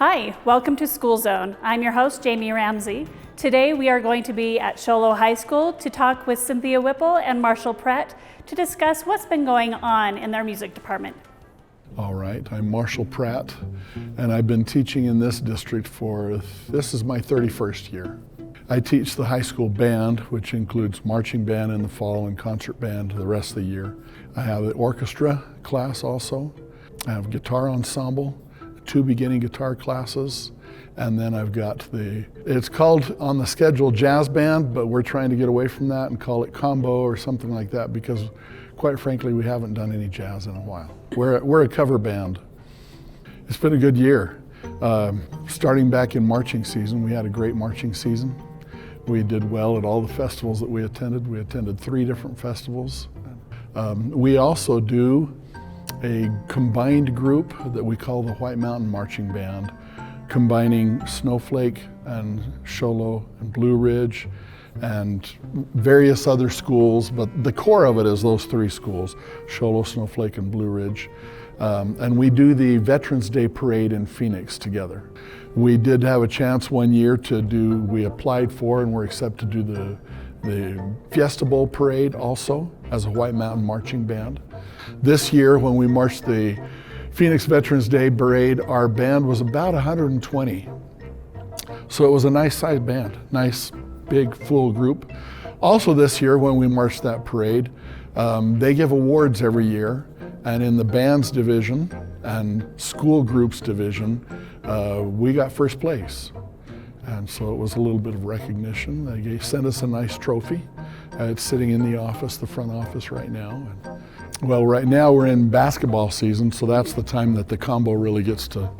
Hi, welcome to School Zone. I'm your host, Jamie Ramsey. Today we are going to be at Sholo High School to talk with Cynthia Whipple and Marshall Pratt to discuss what's been going on in their music department. All right, I'm Marshall Pratt, and I've been teaching in this district this is my 31st year. I teach the high school band, which includes marching band in the fall and concert band the rest of the year. I have the orchestra class also. I have guitar ensemble, 2 beginning guitar classes, and then I've got it's called on the schedule jazz band, but we're trying to get away from that and call it combo or something like that because quite frankly, we haven't done any jazz in a while. We're a cover band. It's been a good year. Starting back in marching season, we had a great marching season. We did well at all the festivals that we attended. We attended 3 different festivals. We also do a combined group that we call the White Mountain Marching Band, combining Snowflake and Sholo and Blue Ridge and various other schools, but the core of it is those 3 schools, Sholo, Snowflake, and Blue Ridge. And we do the Veterans Day Parade in Phoenix together. We did have a chance one year we applied for and were accepted to do the Fiesta Bowl Parade also as a White Mountain Marching Band. This year when we marched the Phoenix Veterans Day Parade, our band was about 120. So it was a nice sized band, nice big full group. Also this year when we marched that parade, they give awards every year, and in the bands division and school groups division, we got first place. And so it was a little bit of recognition. They sent us a nice trophy. It's sitting in the office, the front office right now. Well, right now we're in basketball season, so that's the time that the combo really gets to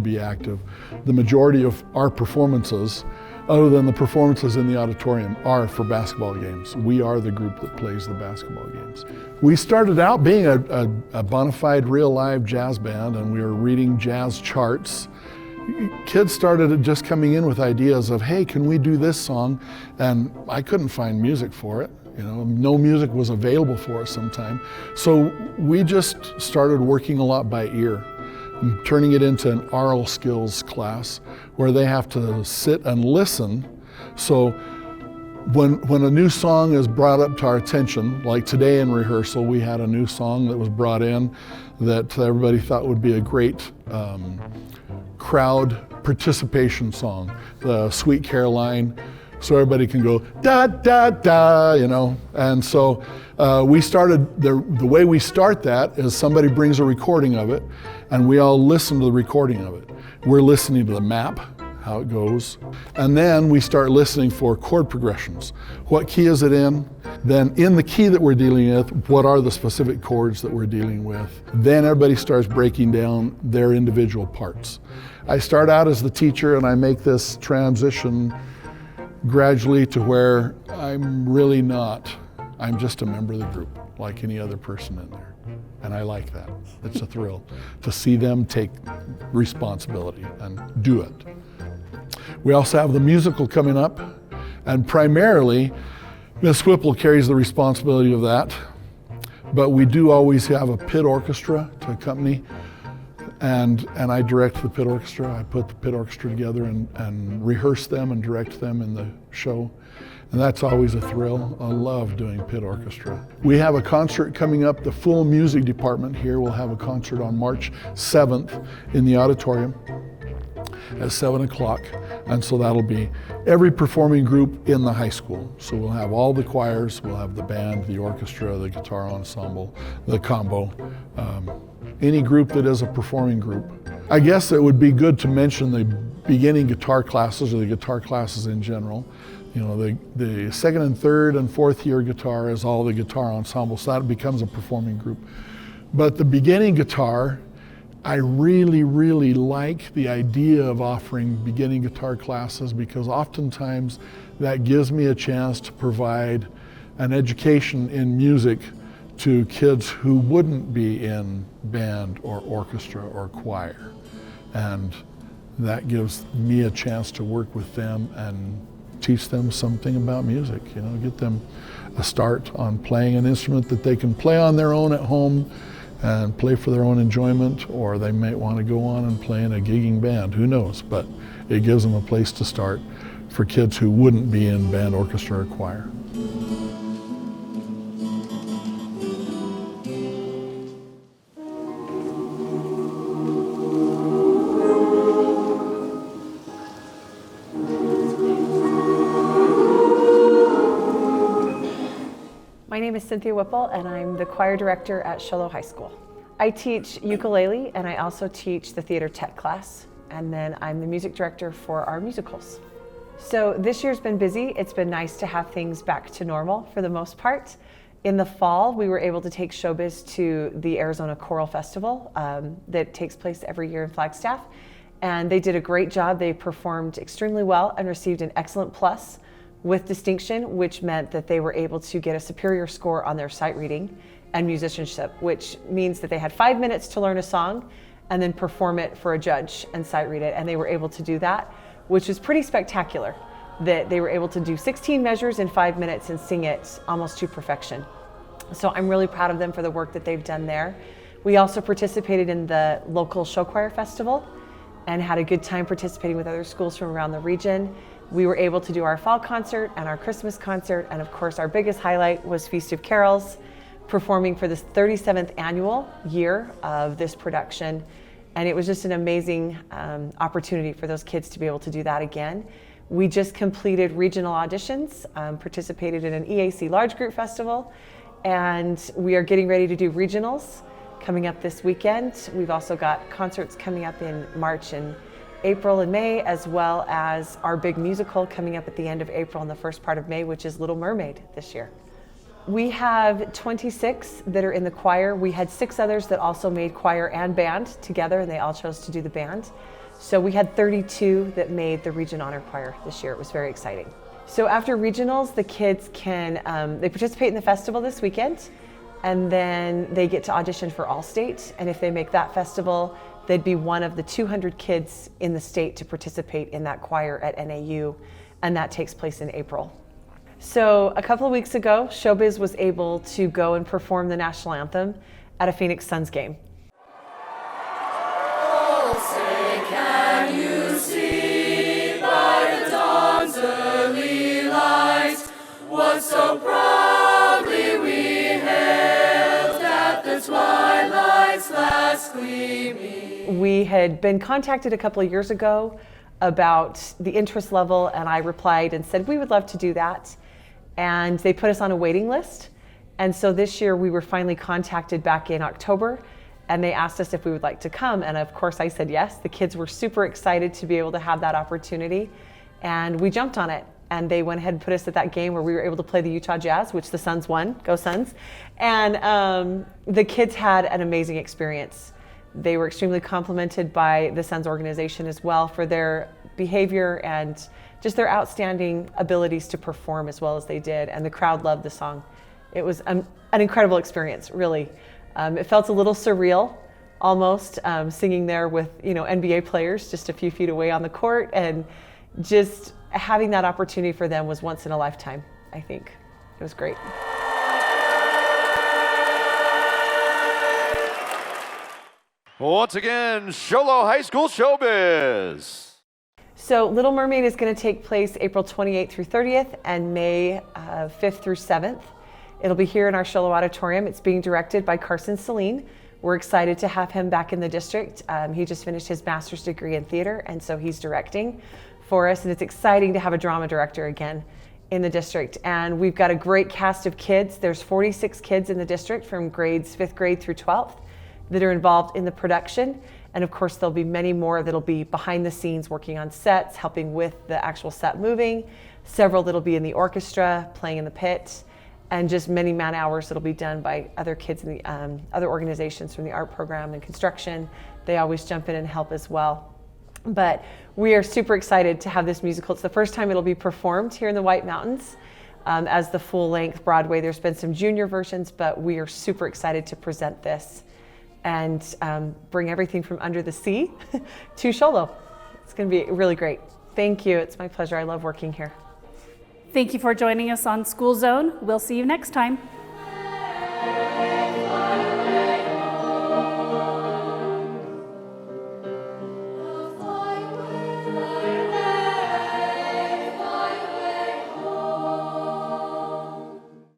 be active. The majority of our performances, other than the performances in the auditorium, are for basketball games. We are the group that plays the basketball games. We started out being a bona fide real live jazz band, and we were reading jazz charts. Kids started just coming in with ideas of, hey, can we do this song? And I couldn't find music for it. No music was available for us sometime. So we just started working a lot by ear, turning it into an oral skills class where they have to sit and listen. So when a new song is brought up to our attention, like today in rehearsal, we had a new song that was brought in that everybody thought would be a great crowd participation song, the Sweet Caroline, so everybody can go da da da, And so we started, the way we start that is somebody brings a recording of it and we all listen to the recording of it. We're listening to the map, how it goes, and then we start listening for chord progressions. What key is it in? Then in the key that we're dealing with, what are the specific chords that we're dealing with? Then everybody starts breaking down their individual parts. I start out as the teacher and I make this transition gradually to where I'm just a member of the group, like any other person in there. And I like that. It's a thrill to see them take responsibility and do it. We also have the musical coming up, and primarily Miss Whipple carries the responsibility of that, but we do always have a pit orchestra to accompany, and I direct the pit orchestra. I put the pit orchestra together and rehearse them and direct them in the show, and that's always a thrill. I love doing pit orchestra. We have a concert coming up. The full music department here will have a concert on March 7th in the auditorium at 7 o'clock. And so that'll be every performing group in the high school. So we'll have all the choirs, we'll have the band, the orchestra, the guitar ensemble, the combo, any group that is a performing group. I guess it would be good to mention the beginning guitar classes or the guitar classes in general. The second and third and fourth year guitar is all the guitar ensemble, so that becomes a performing group. But the beginning guitar, I really, really like the idea of offering beginning guitar classes because oftentimes that gives me a chance to provide an education in music to kids who wouldn't be in band or orchestra or choir. And that gives me a chance to work with them and teach them something about music, get them a start on playing an instrument that they can play on their own at home and play for their own enjoyment, or they might want to go on and play in a gigging band, who knows, but it gives them a place to start for kids who wouldn't be in band, orchestra, or choir. My name is Cynthia Whipple, and I'm the choir director at Show Low High School. I teach ukulele, and I also teach the theater tech class, and then I'm the music director for our musicals. So this year's been busy. It's been nice to have things back to normal for the most part. In the fall, we were able to take Showbiz to the Arizona Choral Festival that takes place every year in Flagstaff, and they did a great job. They performed extremely well and received an excellent plus with distinction, which meant that they were able to get a superior score on their sight reading and musicianship, which means that they had 5 minutes to learn a song and then perform it for a judge and sight read it, and they were able to do that, which was pretty spectacular, that they were able to do 16 measures in 5 minutes and sing it almost to perfection. So I'm really proud of them for the work that they've done there. We also participated in the local show choir festival and had a good time participating with other schools from around the region. We were able to do our fall concert and our Christmas concert, and of course our biggest highlight was Feast of Carols, performing for this 37th annual year of this production. And it was just an amazing opportunity for those kids to be able to do that again. We just completed regional auditions, participated in an EAC large group festival, and we are getting ready to do regionals coming up this weekend. We've also got concerts coming up in March and April and May, as well as our big musical coming up at the end of April and the first part of May, which is Little Mermaid this year. We have 26 that are in the choir. We had 6 others that also made choir and band together, and they all chose to do the band. So we had 32 that made the Region Honor Choir this year. It was very exciting. So after regionals, the kids can, they participate in the festival this weekend, and then they get to audition for All-State. And if they make that festival, they'd be one of the 200 kids in the state to participate in that choir at NAU, and that takes place in April. So a couple of weeks ago, Showbiz was able to go and perform the national anthem at a Phoenix Suns game. Oh, say, can you see by the dawn's early light what so proudly we hailed at the twilight's last gleaming? We had been contacted a couple of years ago about the interest level, and I replied and said we would love to do that. And they put us on a waiting list. And so this year we were finally contacted back in October, and they asked us if we would like to come. And of course I said yes. The kids were super excited to be able to have that opportunity, and we jumped on it. And they went ahead and put us at that game where we were able to play the Utah Jazz, which the Suns won. Go Suns. And the kids had an amazing experience. They were extremely complimented by the Suns organization as well for their behavior and just their outstanding abilities to perform as well as they did. And the crowd loved the song. It was an incredible experience, really. It felt a little surreal, almost, singing there with NBA players just a few feet away on the court, and just having that opportunity for them was once in a lifetime, I think. It was great. Once again, Show Low High School Showbiz. So Little Mermaid is going to take place April 28th through 30th and May 5th through 7th. It'll be here in our Show Low Auditorium. It's being directed by Carson Celine. We're excited to have him back in the district. He just finished his master's degree in theater, and so he's directing for us, and it's exciting to have a drama director again in the district. And we've got a great cast of kids. There's 46 kids in the district from grades 5th grade through 12th that are involved in the production. And of course, there'll be many more that'll be behind the scenes working on sets, helping with the actual set moving, several that'll be in the orchestra, playing in the pit, and just many man hours that'll be done by other kids in the other organizations from the art program and construction. They always jump in and help as well. But we are super excited to have this musical. It's the first time it'll be performed here in the White Mountains as the full-length Broadway. There's been some junior versions, but we are super excited to present this and bring everything from Under the Sea to Show Low. It's going to be really great. Thank you. It's my pleasure. I love working here. Thank you for joining us on School Zone. We'll see you next time.